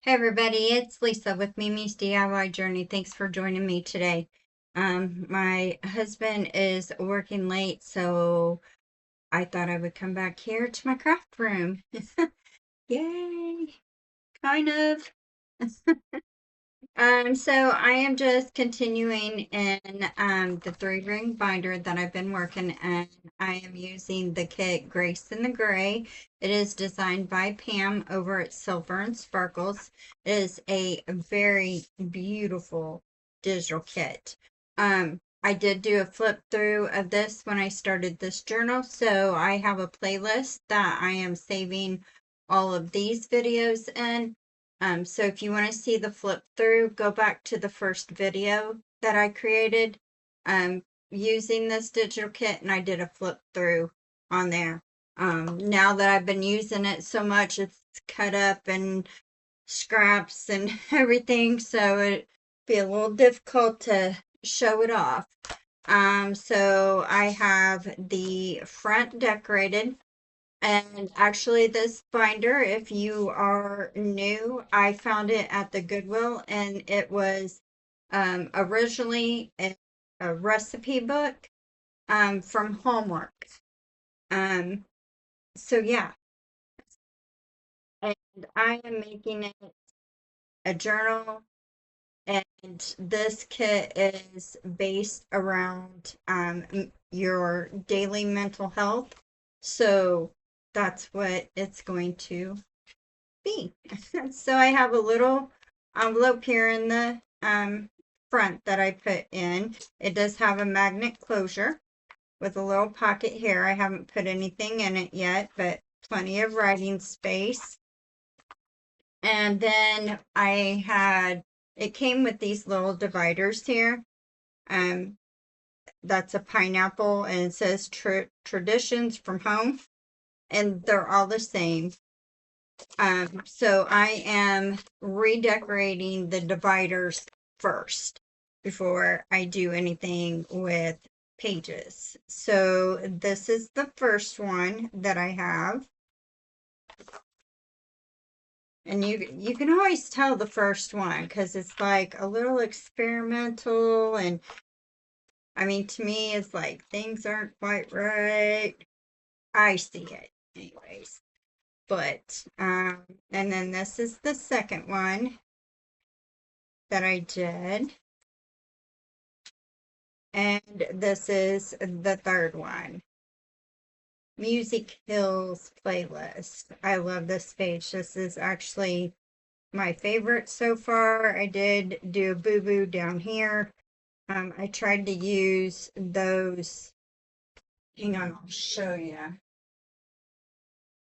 Hey everybody, it's Lisa with Mimi's DIY Journey. Thanks for joining me today. My husband is working late, so I thought I would come back here to my craft room. Yay! Kind of. So I am just continuing in the 3-ring binder that I've been working, and I am using the kit Grace in the Gray. It is designed by Pam over at Silver and Sparkles. It is a very beautiful digital kit. I did do a flip through of this when I started this journal, so I have a playlist that I am saving all of these videos in. So if you want to see the flip through, go back to the first video that I created using this digital kit, and I did a flip through on there. Now that I've been using it so much, it's cut up and scraps and everything, so it'd be a little difficult to show it off. So I have the front decorated. And actually, this binder, if you are new, I found it at the Goodwill, and it was originally a recipe book from Hallmark. So yeah, and I am making it a journal, and this kit is based around your daily mental health. So that's what it's going to be. So I have a little envelope here in the front that I put in. It does have a magnet closure with a little pocket here. I haven't put anything in it yet, but plenty of writing space. And then it came with these little dividers here. That's a pineapple, and it says traditions from home, and they're all the same. So I am redecorating the dividers first before I do anything with pages. So this is the first one that I have. And you can always tell the first one because it's like a little experimental, and I mean, to me it's like things aren't quite right. I see it anyways. But and then this is the second one that I did. And this is the third one. Music Hills playlist. I love this page. This is actually my favorite so far. I did do a boo-boo down here. I tried to use those. Hang on, I'll show you.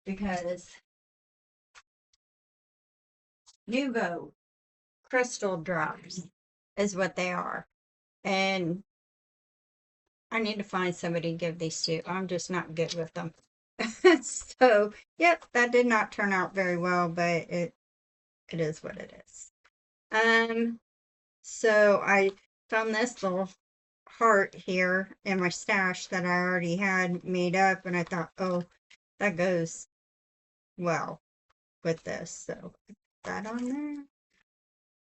Because Nuvo crystal drops is what they are. And I need to find somebody to give these to. I'm just not good with them. So, yep, that did not turn out very well, but it is what it is. So I found this little heart here in my stash that I already had made up, and I thought, oh, that goes well with this. So put that on there.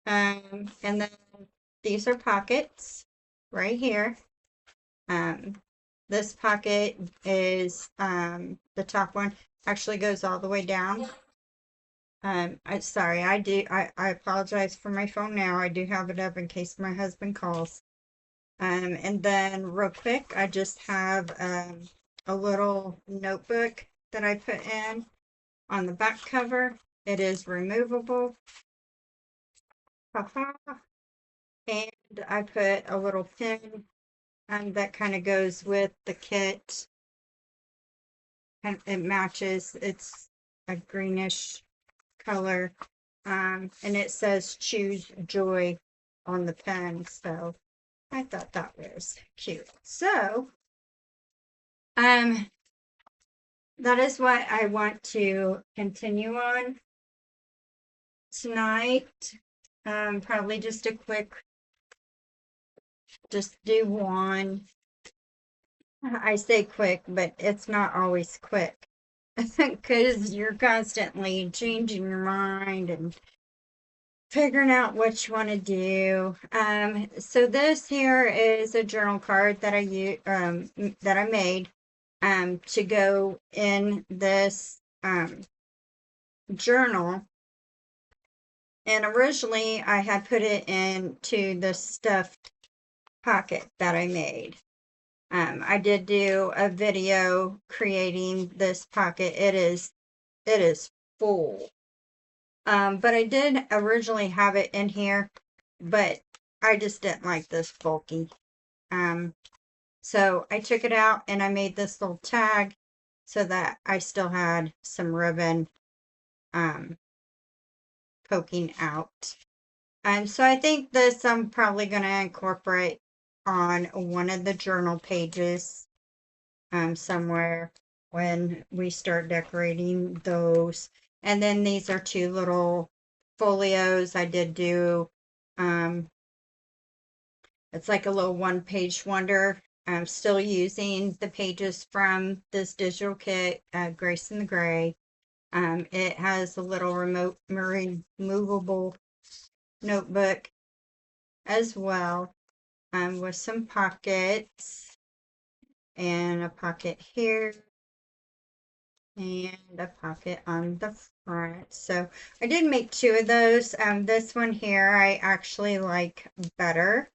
And then these are pockets right here. This pocket is the top one actually goes all the way down. I apologize for my phone now. I do have it up in case my husband calls. And then real quick, I just have a little notebook that I put in on the back cover. It is removable. And I put a little pin that kind of goes with the kit. And it matches. It's a greenish color. And it says choose joy on the pen. So I thought that was cute. So that is what I want to continue on tonight. Probably just a quick, just do one. I say quick, but it's not always quick because you're constantly changing your mind and figuring out what you want to do. So this here is a journal card that that I made to go in this journal. And originally I had put it into the stuffed pocket that I made. I did do a video creating this pocket. It is full. But I did originally have it in here, but I just didn't like this bulky. So I took it out and I made this little tag so that I still had some ribbon poking out. So I think this I'm probably going to incorporate on one of the journal pages somewhere when we start decorating those. And then these are two little folios I did do. It's like a little one-page wonder. I'm still using the pages from this digital kit, Grace in the Gray. It has a little removable notebook as well, with some pockets and a pocket here and a pocket on the front. So I did make two of those. This one here I actually like better.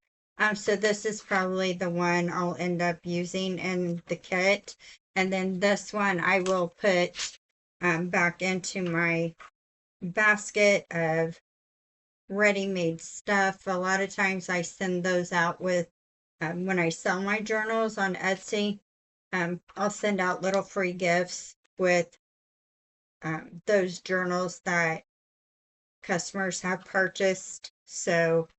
So this is probably the one I'll end up using in the kit. And then this one I will put back into my basket of ready-made stuff. A lot of times I send those out with, when I sell my journals on Etsy, I'll send out little free gifts with those journals that customers have purchased. So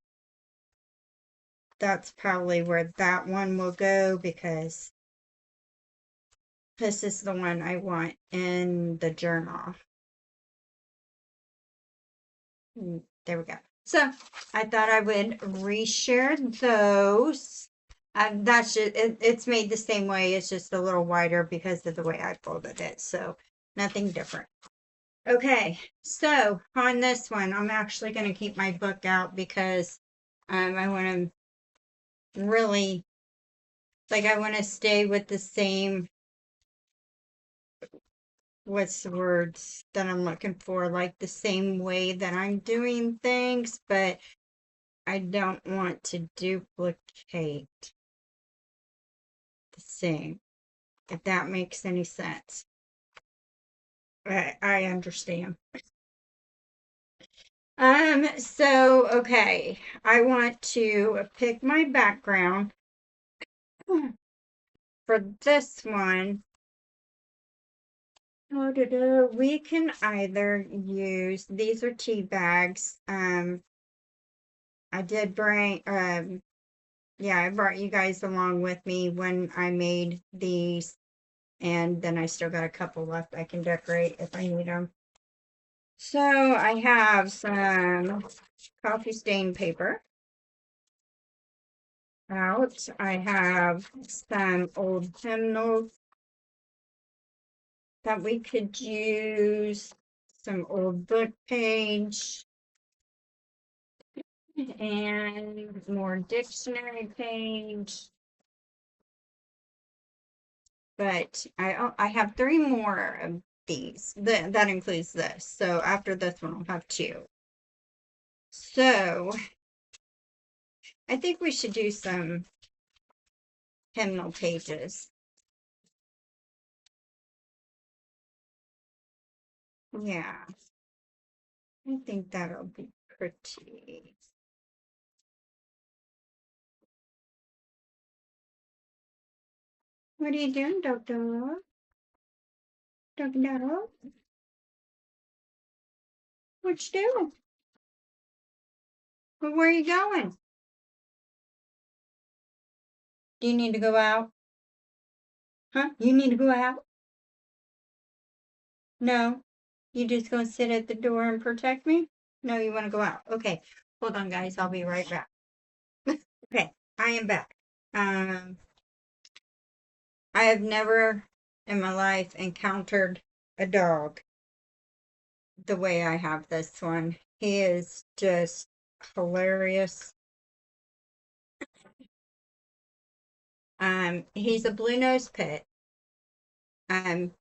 that's probably where that one will go, because this is the one I want in the journal. There we go. So I thought I would reshare those. That's just, it's made the same way. It's just a little wider because of the way I folded it. So nothing different. Okay, so on this one, I'm actually going to keep my book out because I want to really, like, I want to stay with the same, what's the words that I'm looking for, like the same way that I'm doing things, but I don't want to duplicate the same, if that makes any sense. I understand. So, okay, I want to pick my background for this one. We can either use, these are tea bags. I did bring, yeah, I brought you guys along with me when I made these, and then I still got a couple left I can decorate if I need them. So I have some coffee stain paper out. I have some old hymnals that we could use, some old book page, and more dictionary page. But I have 3 more of these. That includes this. So after this one, I'll have 2. So I think we should do some hymnal pages. Yeah, I think that'll be pretty. What are you doing, Doctor? Doctor? What you doing? Well, where are you going? Do you need to go out? Huh? You need to go out? No. You just gonna sit at the door and protect me? No, you want to go out. Okay. Hold on, guys. I'll be right back. Okay, I am back. I have never in my life encountered a dog the way I have this one. He is just hilarious. He's a blue nose pit. Um,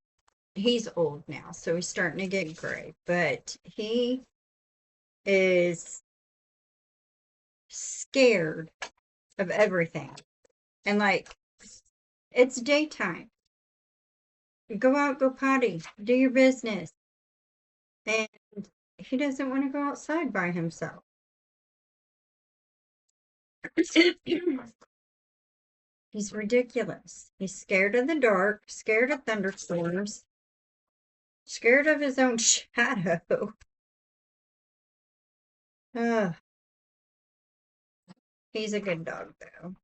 he's old now, so he's starting to get gray, but he is scared of everything. And like, it's daytime. Go out, go potty, do your business. And he doesn't want to go outside by himself. He's ridiculous. He's scared of the dark, scared of thunderstorms, scared of his own shadow. Ugh. He's a good dog, though.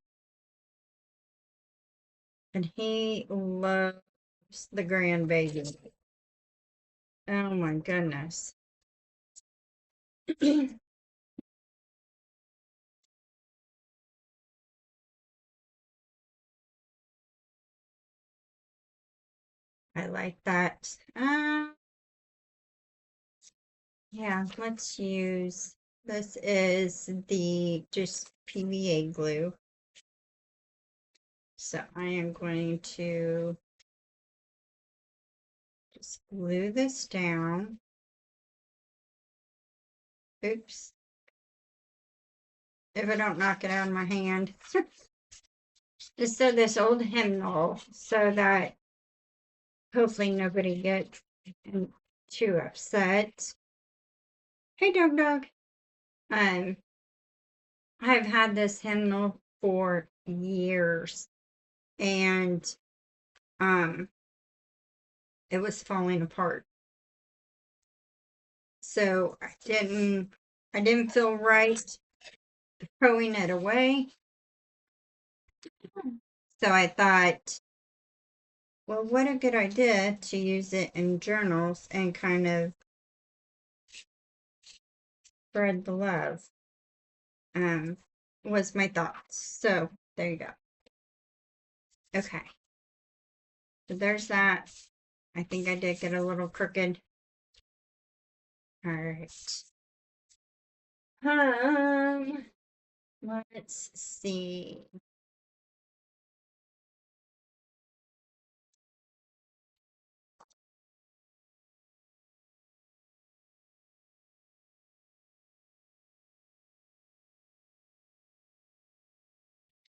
And he loves the grandbaby. Oh my goodness. I like that. Yeah, let's use, this is the just PVA glue. So I am going to just glue this down. Oops. If I don't knock it out of my hand. Just so this old hymnal so that hopefully nobody gets too upset. Hey, dog. I've had this hymnal for years, and it was falling apart. So I didn't feel right throwing it away. So I thought, well, what a good idea to use it in journals and kind of spread the love. Was my thoughts. So there you go. Okay. So there's that. I think I did get a little crooked. All right. Let's see.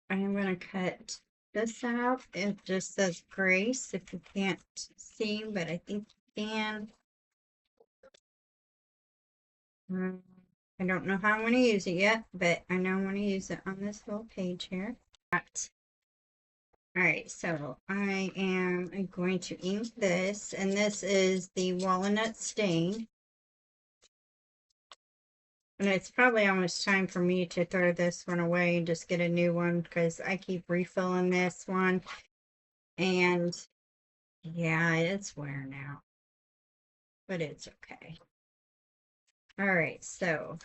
I'm gonna cut this out. It just says Grace if you can't see, but I think you can. I don't know how I'm going to use it yet, but I know I'm going to use it on this little page here. Alright, so I am going to ink this, and this is the walnut stain. And it's probably almost time for me to throw this one away and just get a new one, because I keep refilling this one. And yeah, it's wearing out. But it's okay. Alright, so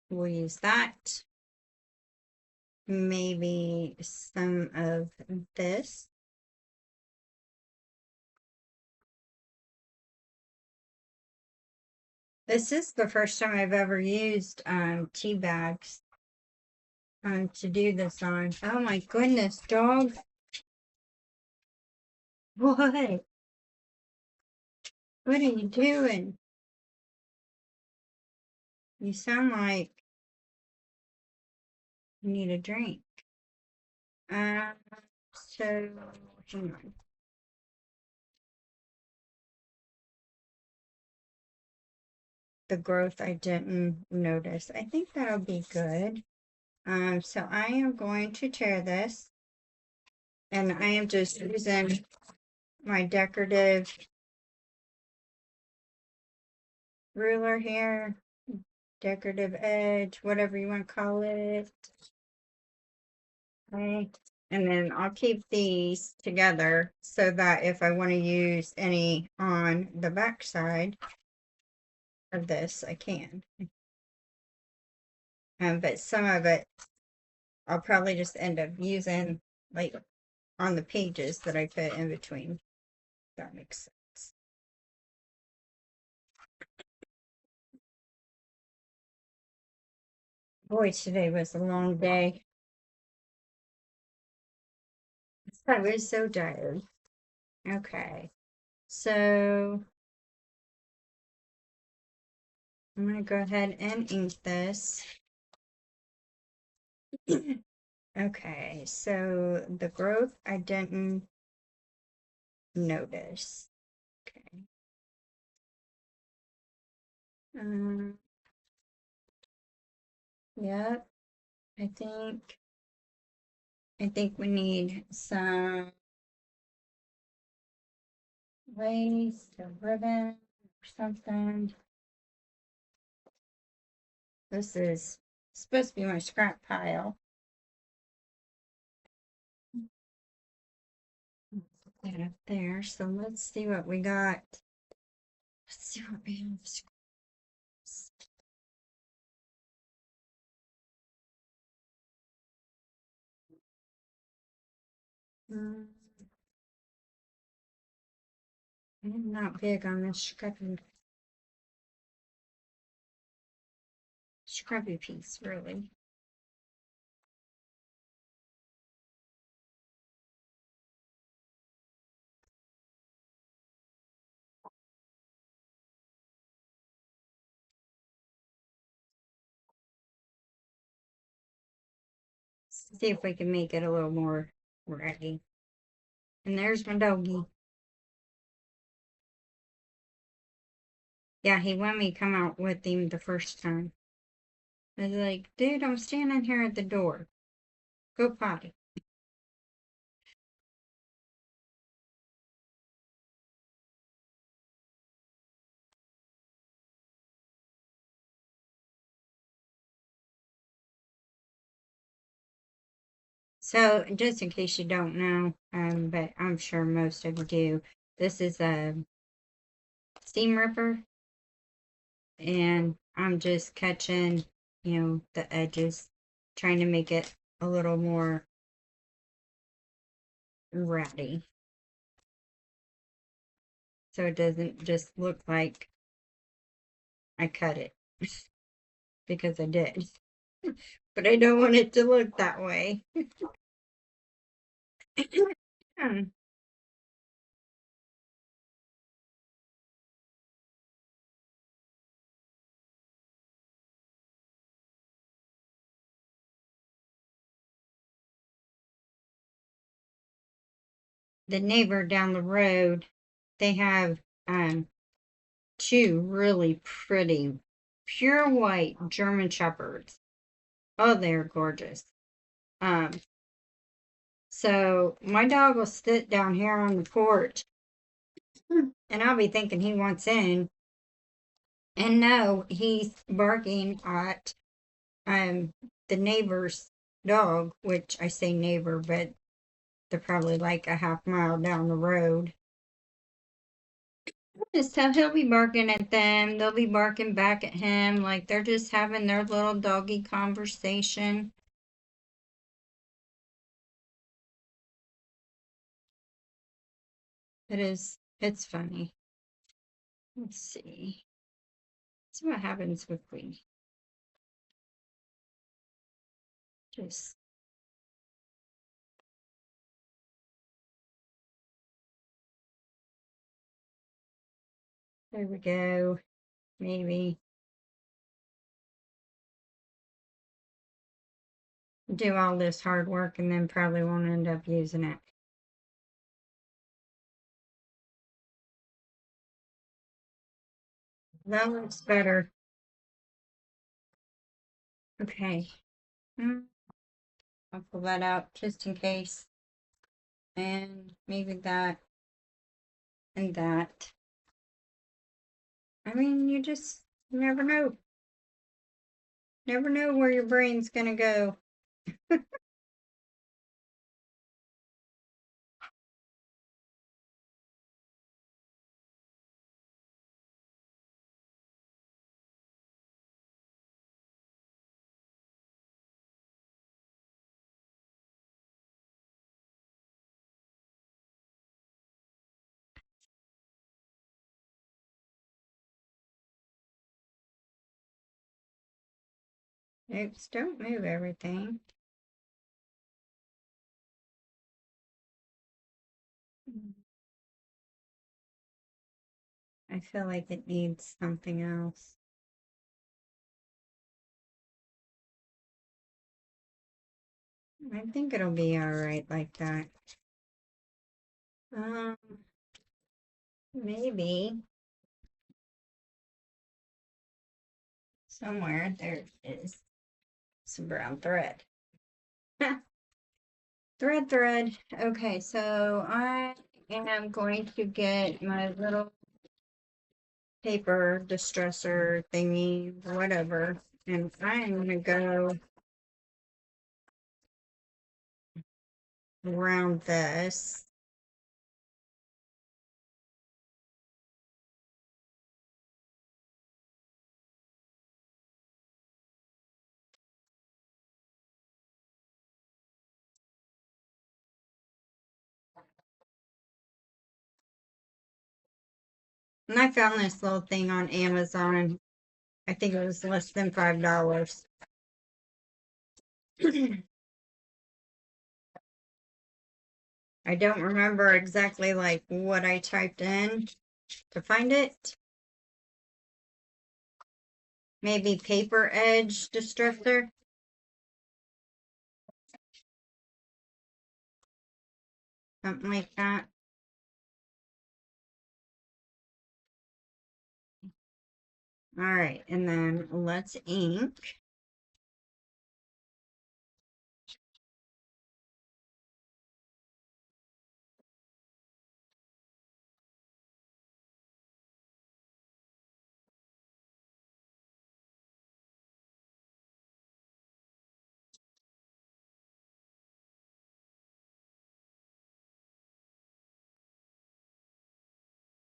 we'll use that. Maybe some of this. This is the first time I've ever used tea bags to do this on. Oh my goodness, dog. What? What are you doing? You sound like you need a drink. So hang on. The growth I didn't notice. I think that'll be good. So I am going to tear this, and I am just using my decorative ruler here, decorative edge, whatever you want to call it. Okay. And then I'll keep these together so that if I want to use any on the back side of this, I can. But some of it I'll probably just end up using like on the pages that I put in between. If that makes sense. Boy, today was a long day. I was so tired. Okay, so I'm gonna go ahead and ink this. Okay, so the growth I didn't notice. Okay. Um, yep, I think we need some lace or ribbon or something. This is supposed to be my scrap pile. Put that up there. So let's see what we got. Let's see what we have. Mm, I'm not big on this scrubby piece, really. See if we can make it a little more ready. And there's my doggy. Yeah, he wanted me to come out with him the first time. I was like, dude, I'm standing here at the door. Go potty. So, just in case you don't know, but I'm sure most of you do, this is a seam ripper, and I'm just catching, the edges, trying to make it a little more ratty, so it doesn't just look like I cut it, because I did. But I don't want it to look that way. The neighbor down the road, they have two really pretty, pure white German Shepherds. Oh, they're gorgeous. Um, so my dog will sit down here on the porch, and I'll be thinking he wants in, and no, he's barking at um the neighbor's dog, which I say neighbor, but they're probably like a half mile down the road. So he'll be barking at them. They'll be barking back at him. Like they're just having their little doggy conversation. It's funny. Let's see. See what happens if we just, there we go. Maybe do all this hard work and then probably won't end up using it. That looks better. Okay. I'll pull that out just in case. And maybe that and that. I mean, you just never know. Never know where your brain's gonna go. Oops, don't move everything. I feel like it needs something else. I think it'll be all right like that. Um, maybe somewhere there is some brown thread. Thread. Okay, so I am going to get my little paper distresser thingy, whatever, and I'm gonna go around this. And I found this little thing on Amazon. I think it was less than $5. I don't remember exactly like what I typed in to find it. Maybe paper edge distressor. Something like that. All right, and then let's ink.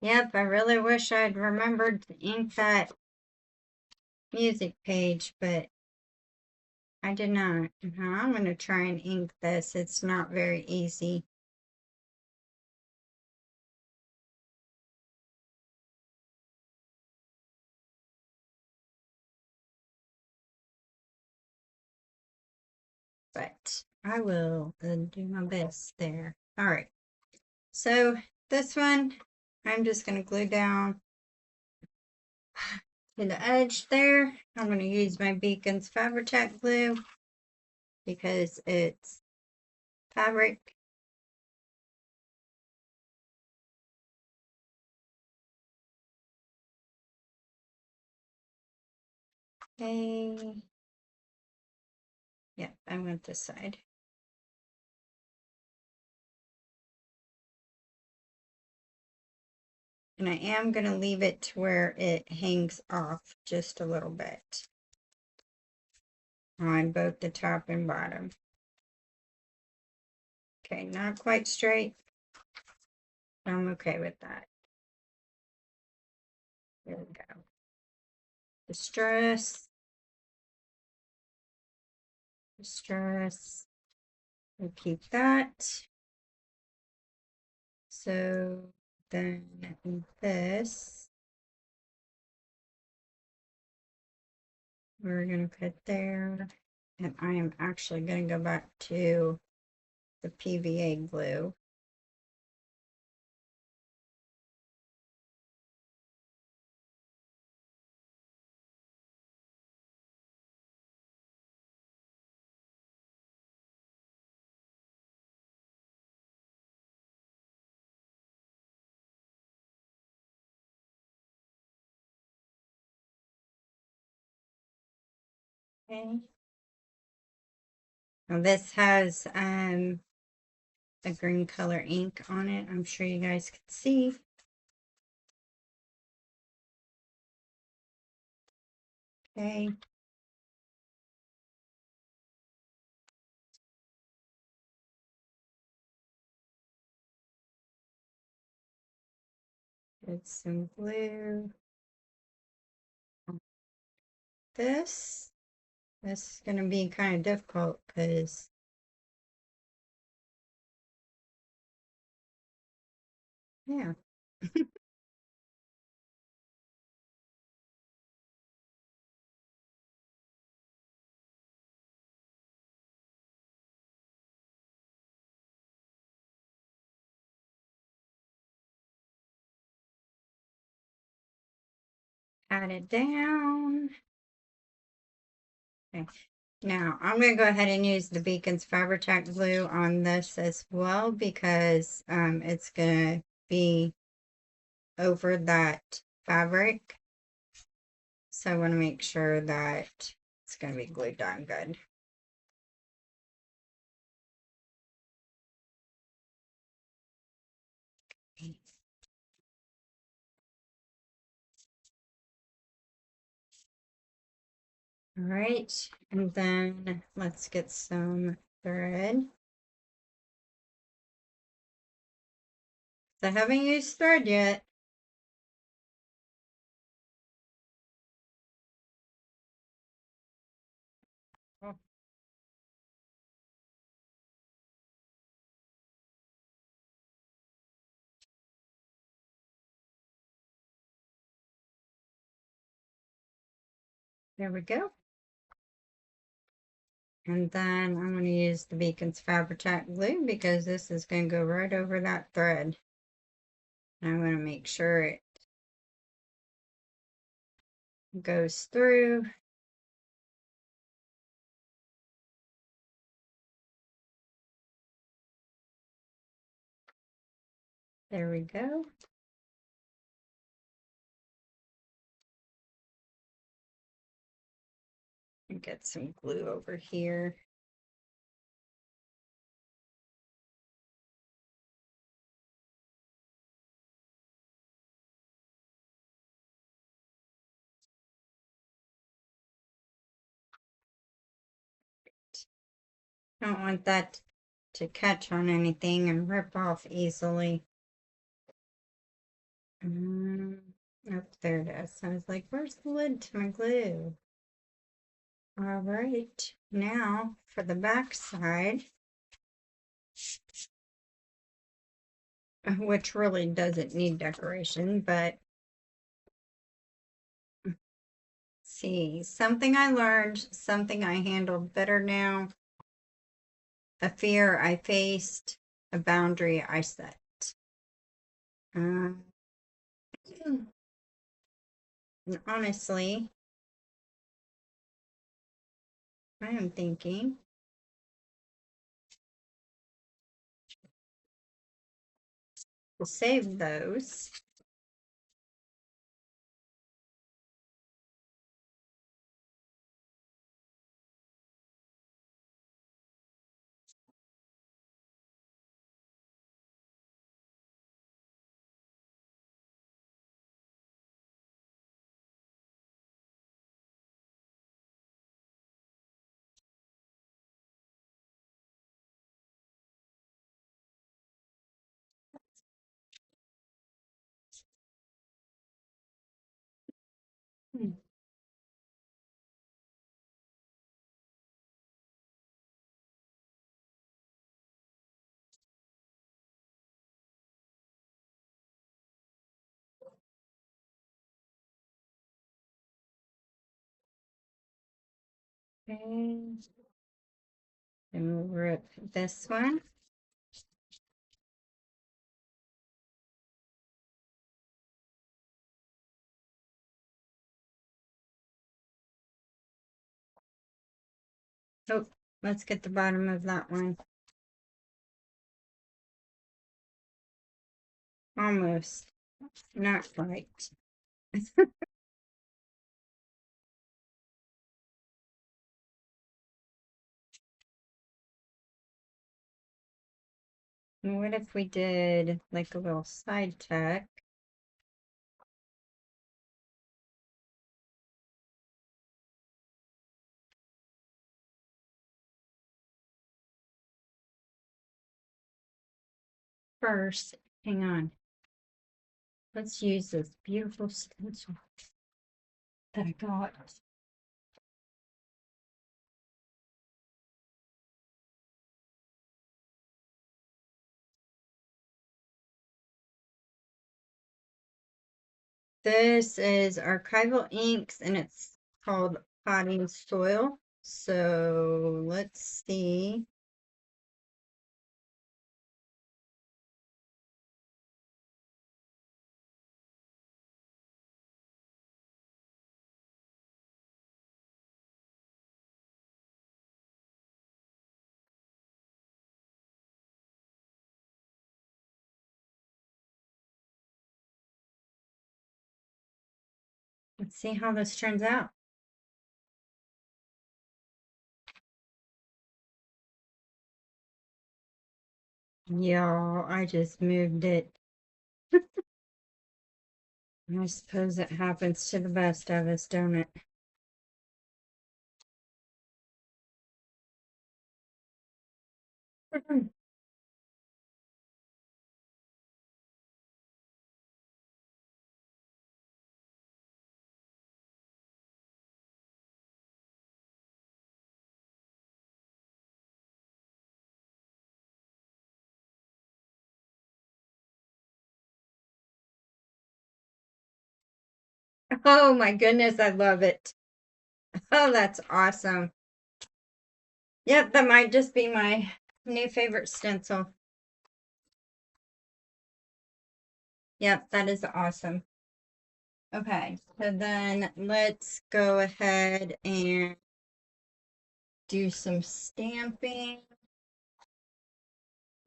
Yep, I really wish I'd remembered to ink that music page, but I did not. I'm going to try and ink this. It's not very easy. But I will do my best there. All right. So this one, I'm just going to glue down to the edge there. I'm going to use my Beacon's Fabri-Tac glue because it's fabric. Okay. Yep, I went this side. And I am going to leave it to where it hangs off just a little bit on both the top and bottom. Okay, not quite straight. I'm okay with that. There we go. Distress. We'll keep that. So then this, we're going to put there. And I am actually going to go back to the PVA glue. Okay. Now this has a green color ink on it. I'm sure you guys can see. Okay. Get some glue. This is going to be kind of difficult because yeah. pat it down. Okay. Now, I'm going to go ahead and use the Beacon's Fabri-Tac glue on this as well because it's going to be over that fabric. So I want to make sure that it's going to be glued down good. All right, and then let's get some thread. I haven't used thread yet. Oh. There we go. And then I'm going to use the Beacon's Fabri-Tac glue because this is going to go right over that thread. And I'm going to make sure it goes through. There we go. And get some glue over here. Don't want that to catch on anything and rip off easily. Oh, there it is. I was like, where's the lid to my glue? All right, now for the back side, which really doesn't need decoration, but see, something I learned, something I handled better now, a fear I faced, a boundary I set. And honestly, I am thinking to save those. Okay, and we'll rip this one. Oh, let's get the bottom of that one. Almost, not quite. And what if we did like a little side tuck? First, hang on. Let's use this beautiful stencil that I got. This is Archival Inks and it's called Potting Soil. So let's see. Let's see how this turns out. Y'all, I just moved it. I suppose it happens to the best of us, don't it? Oh my goodness, I love it. Oh, that's awesome. Yep, that might just be my new favorite stencil. Yep, that is awesome. Okay, so then let's go ahead and do some stamping.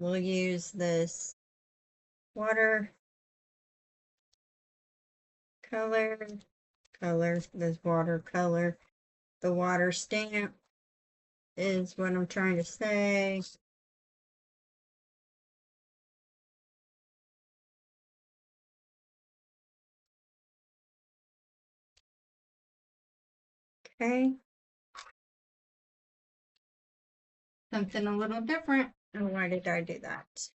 We'll use this water this watercolor. The water stamp is what I'm trying to say. Okay. Something a little different. Oh, why did I do that?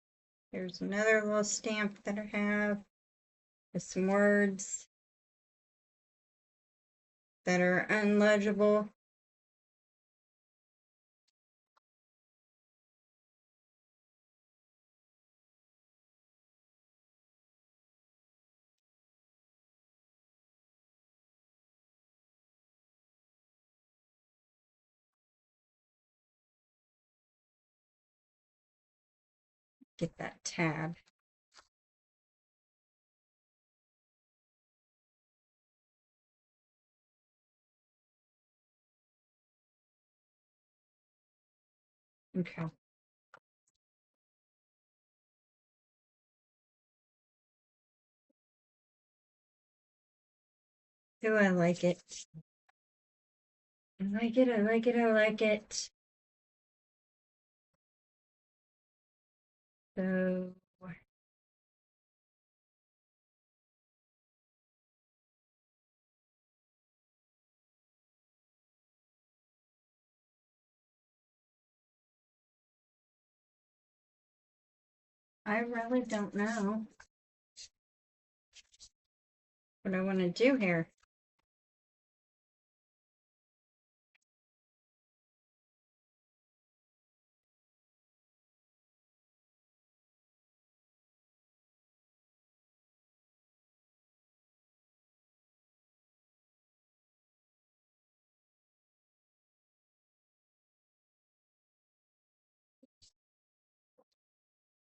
There's another little stamp that I have with some words that are unlegible. Get that tab. Okay. Do I like it? I like it, I like it, I like it. So I really don't know what I want to do here.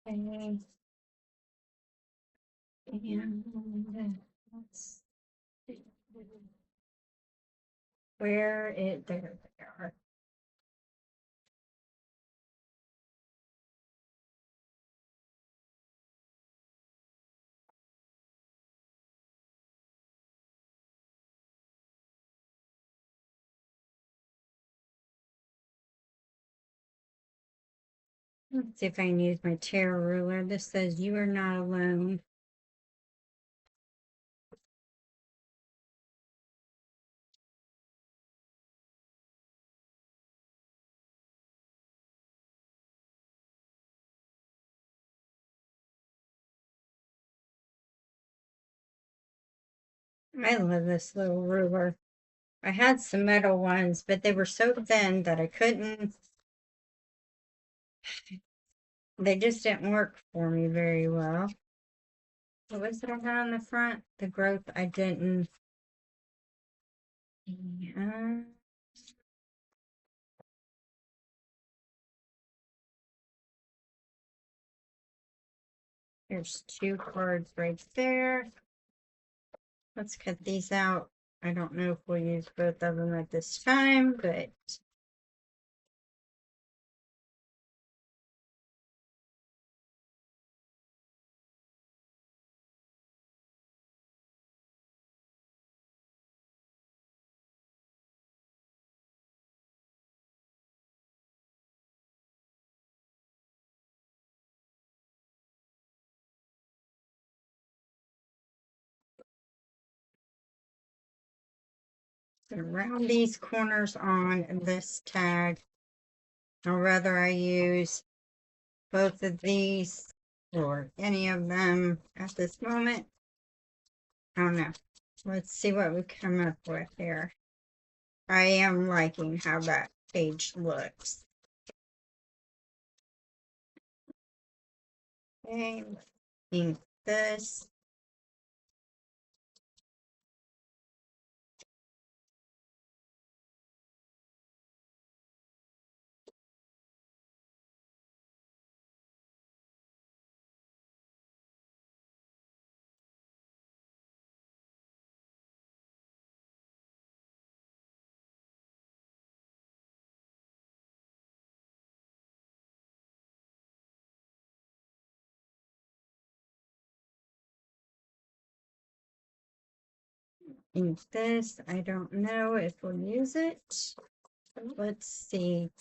And let's see where it there they are. Let's see if I can use my tarot ruler. This says you are not alone. I love this little ruler. I had some metal ones, but they were so thin that I couldn't, they just didn't work for me very well. What was it I had on the front? The growth I didn't. Yeah. There's two cards right there. Let's cut these out. I don't know if we'll use both of them at this time, but gonna round these corners on this tag. Or rather I use both of these or any of them at this moment. I don't know. Let's see what we come up with here. I am liking how that page looks. Okay, ink this. Ink this. I don't know if we'll use it. Let's see.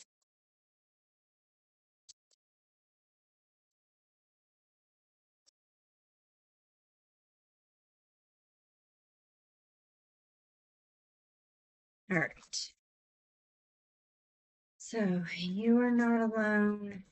All right. So you are not alone.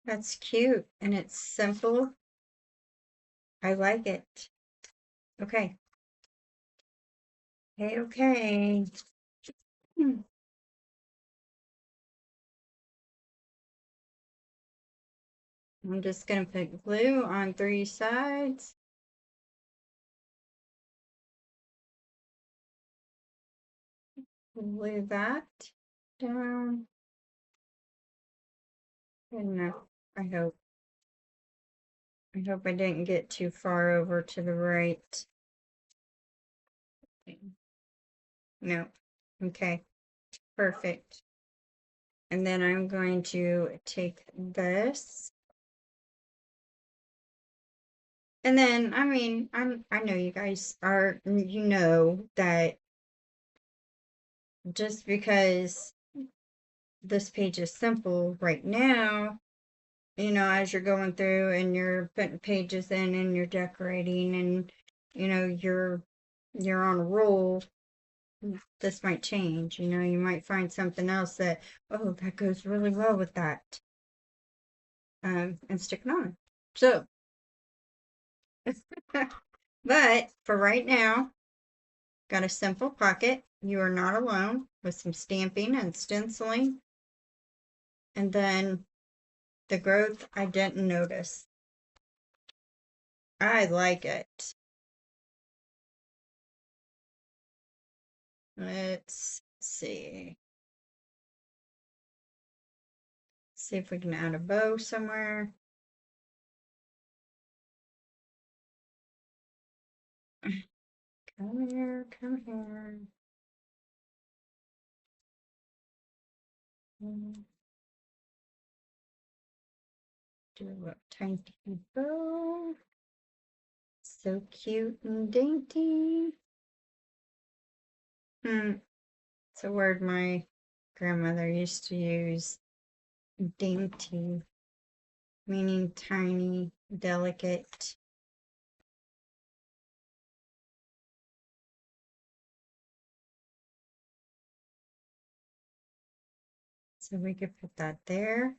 That's cute and it's simple. I like it. Okay. Okay, okay. I'm just gonna put glue on 3 sides. Glue that down. Good enough, I hope. I hope I didn't get too far over to the right. No. Okay. Perfect. And then I'm going to take this. And then, I mean, I know you guys are, you know that just because this page is simple right now, you know, as you're going through and you're putting pages in and you're decorating and, you know, you're on a roll, this might change. You know, you might find something else that, oh, that goes really well with that. And stick it on. So, but for right now, got a simple pocket. You are not alone with some stamping and stenciling. And then the growth, I didn't notice. I like it. Let's see. See if we can add a bow somewhere. Come here, come here. Do a tiny bow. So cute and dainty. It's a word my grandmother used to use. Dainty, meaning tiny, delicate. So we could put that there.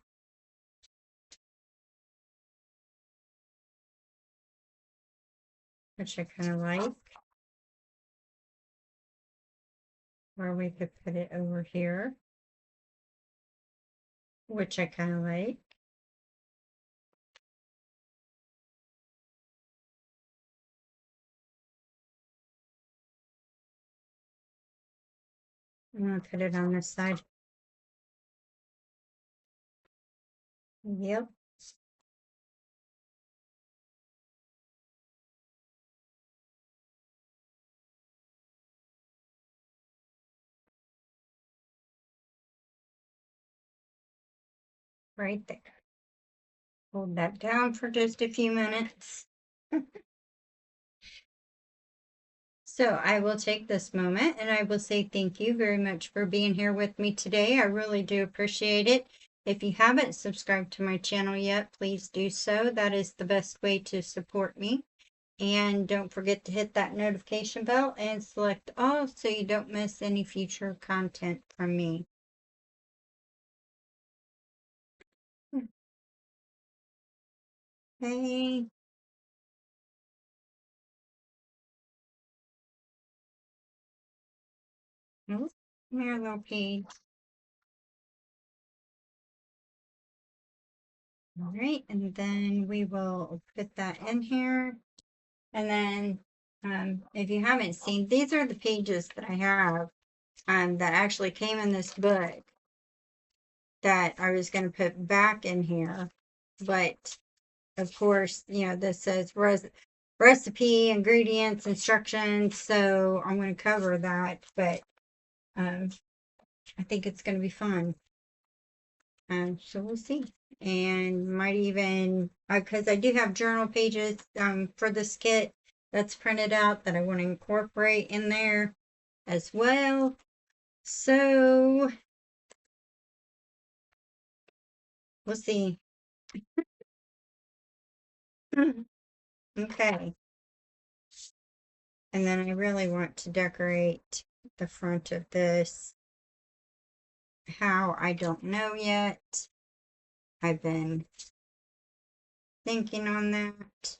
Which I kind of like. Or we could put it over here. Which I kind of like. I'm going to put it on this side. Yep. Right there. hold that down for just a few minutes. So I will take this moment and I will say thank you very much for being here with me today. I really do appreciate it. If you haven't subscribed to my channel yet, please do so. That is the best way to support me. And don't forget to hit that notification bell and select all so you don't miss any future content from me. Hey. Oh, come here, little pig. All right, and then we will put that in here. And then if you haven't seen, these are the pages that I have that actually came in this book that I was going to put back in here. But of course, you know, this says recipe, ingredients, instructions. So I'm going to cover that, but I think it's going to be fun. So we'll see. And might even, because I do have journal pages for this kit that's printed out that I want to incorporate in there as well. So we'll see. Okay. And then I really want to decorate the front of this. How, I don't know yet. I've been thinking on that.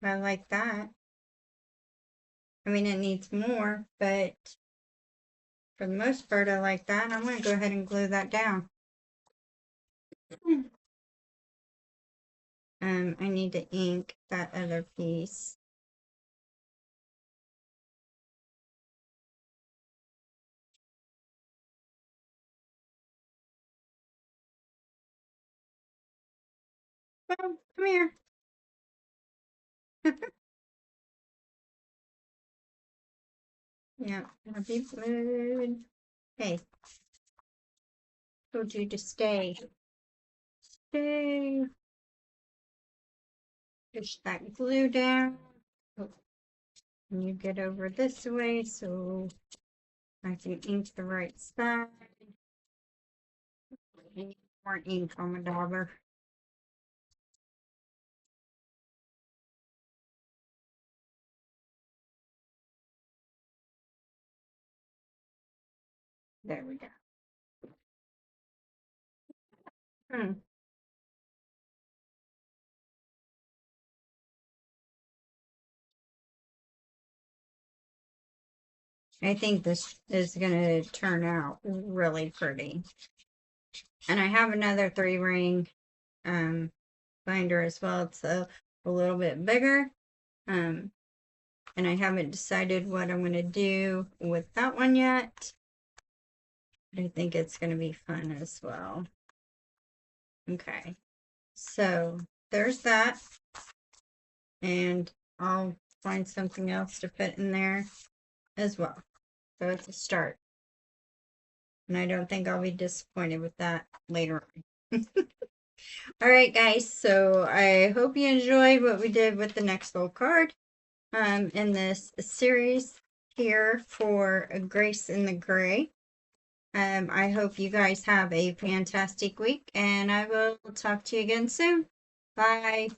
I like that. I mean, it needs more, but for the most part, I like that. I'm going to go ahead and glue that down. I need to ink that other piece. Well, come here. Yeah, it'll be glued. Hey, told you to stay. Stay. Push that glue down. Oh, and you get over this way so I can ink the right side. I need more ink on my dauber. There we go. Hmm. I think this is going to turn out really pretty. And I have another 3-ring binder as well. It's a little bit bigger. And I haven't decided what I'm going to do with that one yet. But I think it's going to be fun as well. Okay. So there's that. And I'll find something else to put in there as well. So it's a start. And I don't think I'll be disappointed with that later on. All right, guys. So I hope you enjoyed what we did with the next little card in this series here for Grace in the Gray. I hope you guys have a fantastic week, and I will talk to you again soon. Bye.